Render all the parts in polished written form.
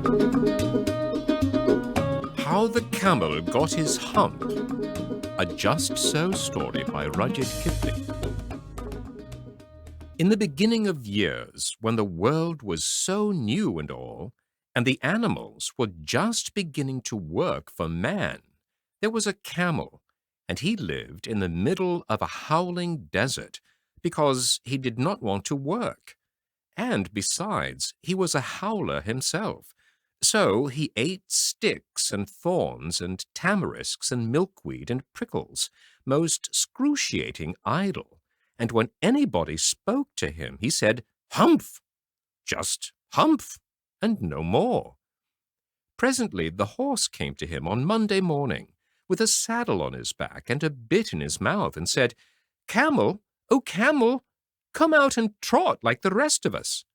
How the Camel Got His Hump, a Just So story by Rudyard Kipling. In the beginning of years, when the world was so new and all, and the animals were just beginning to work for man, there was a camel, and he lived in the middle of a howling desert because he did not want to work. And besides, he was a howler himself. So he ate sticks and thorns and tamarisks and milkweed and prickles, most excruciating idle. And when anybody spoke to him, he said, "Humph!" Just Humph, and no more. Presently the horse came to him on Monday morning, with a saddle on his back and a bit in his mouth, and said, "Camel, oh camel, come out and trot like the rest of us."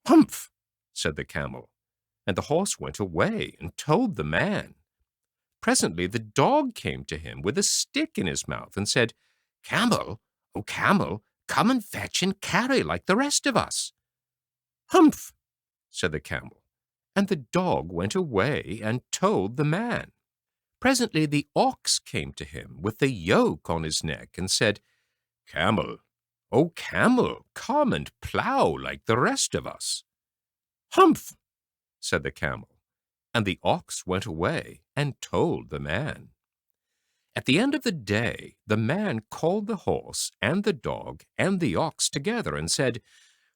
"Humph!" said the camel, and the horse went away and told the man. Presently the dog came to him with a stick in his mouth and said, "Camel, oh camel, come and fetch and carry like the rest of us." "Humph!" said the camel, and the dog went away and told the man. Presently the ox came to him with the yoke on his neck and said, "Camel, oh camel, come and plough like the rest of us." "Humph!" said the camel, and the ox went away and told the man. At the end of the day, the man called the horse and the dog and the ox together and said,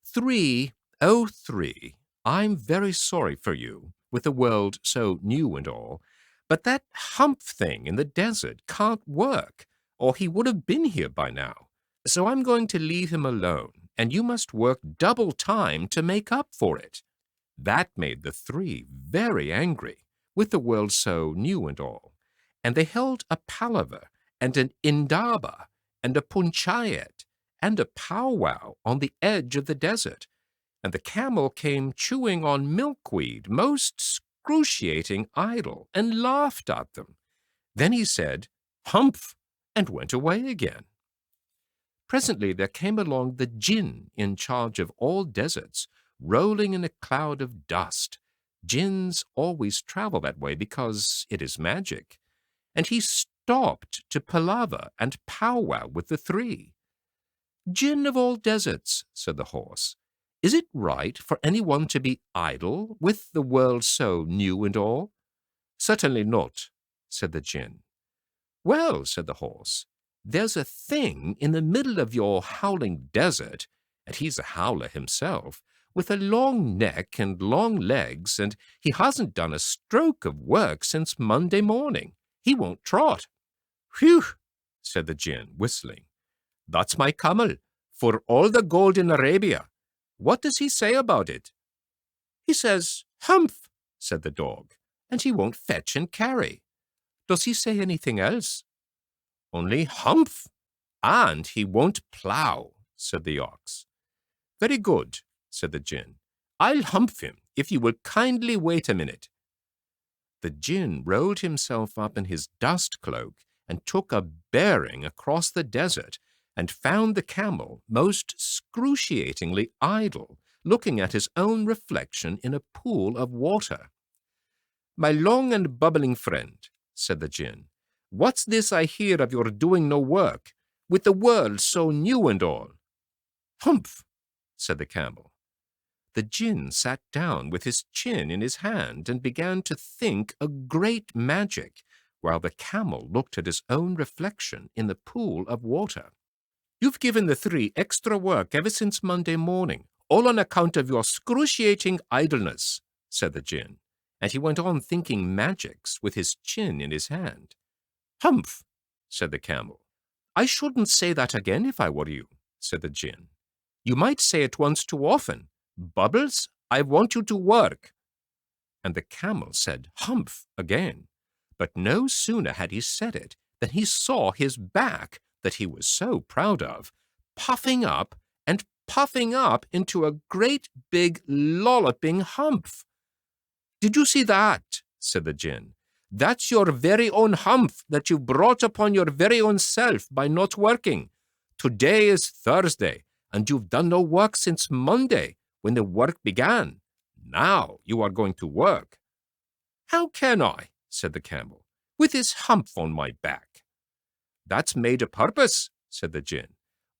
"Three, oh three, I'm very sorry for you, with the world so new and all, but that Humph thing in the desert can't work, or he would have been here by now. So I'm going to leave him alone, and you must work double time to make up for it." That made the three very angry, with the world so new and all, and they held a palaver and an indaba and a punchayat and a powwow on the edge of the desert, and the camel came chewing on milkweed, most excruciating idle, and laughed at them. Then he said, "Humph," and went away again. Presently there came along the Djinn in charge of all deserts, rolling in a cloud of dust. Djinns always travel that way because it is magic. And he stopped to palaver and powwow with the three. "Djinn of all deserts," said the horse, "is it right for anyone to be idle with the world so new and all?" "Certainly not," said the Djinn. "Well," said the horse, "there's a thing in the middle of your howling desert, and he's a howler himself, with a long neck and long legs, and he hasn't done a stroke of work since Monday morning. He won't trot." "Whew!" said the Djinn, whistling. "That's my camel, for all the gold in Arabia. What does he say about it?" "He says, 'Humph,'" said the dog, "and he won't fetch and carry." "Does he say anything else?" "Only 'Humph,' and he won't plough," said the ox. "Very good," said the Djinn. "I'll humph him, if you will kindly wait a minute." The Djinn rolled himself up in his dust cloak and took a bearing across the desert, and found the camel most excruciatingly idle, looking at his own reflection in a pool of water. "My long and bubbling friend," said the Djinn, "what's this I hear of your doing no work, with the world so new and all?" "Humph," said the camel. The Djinn sat down with his chin in his hand and began to think a great magic, while the camel looked at his own reflection in the pool of water. "You've given the three extra work ever since Monday morning, all on account of your excruciating idleness," said the Djinn, and he went on thinking magics with his chin in his hand. "Humph," said the camel. "I shouldn't say that again if I were you," said the Djinn. "You might say it once too often. Bubbles, I want you to work." And the camel said "Humph" again, but no sooner had he said it than he saw his back, that he was so proud of, puffing up and puffing up into a great big lolloping humph. "Did you see that?" said the Djinn. "That's your very own humph that you brought upon your very own self by not working. Today is Thursday, and you've done no work since Monday, when the work began. Now you are going to work." "How can I?" said the Camel, "with this Humph on my back?" "That's made a purpose," said the Djinn.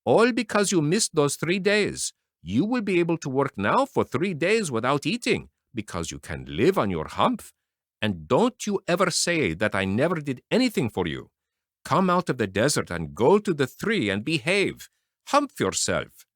"All because you missed those 3 days. You will be able to work now for 3 days without eating, because you can live on your Humph. And don't you ever say that I never did anything for you. Come out of the desert and go to the tree and behave. Humph yourself."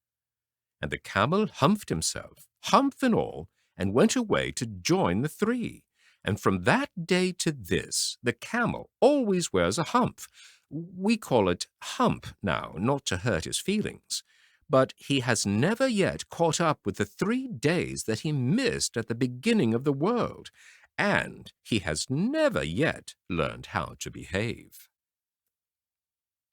And the Camel humphed himself, Humph and all, and went away to join the three. And from that day to this, the Camel always wears a Humph. We call it Hump now, not to hurt his feelings. But he has never yet caught up with the 3 days that he missed at the beginning of the world, and he has never yet learned how to behave.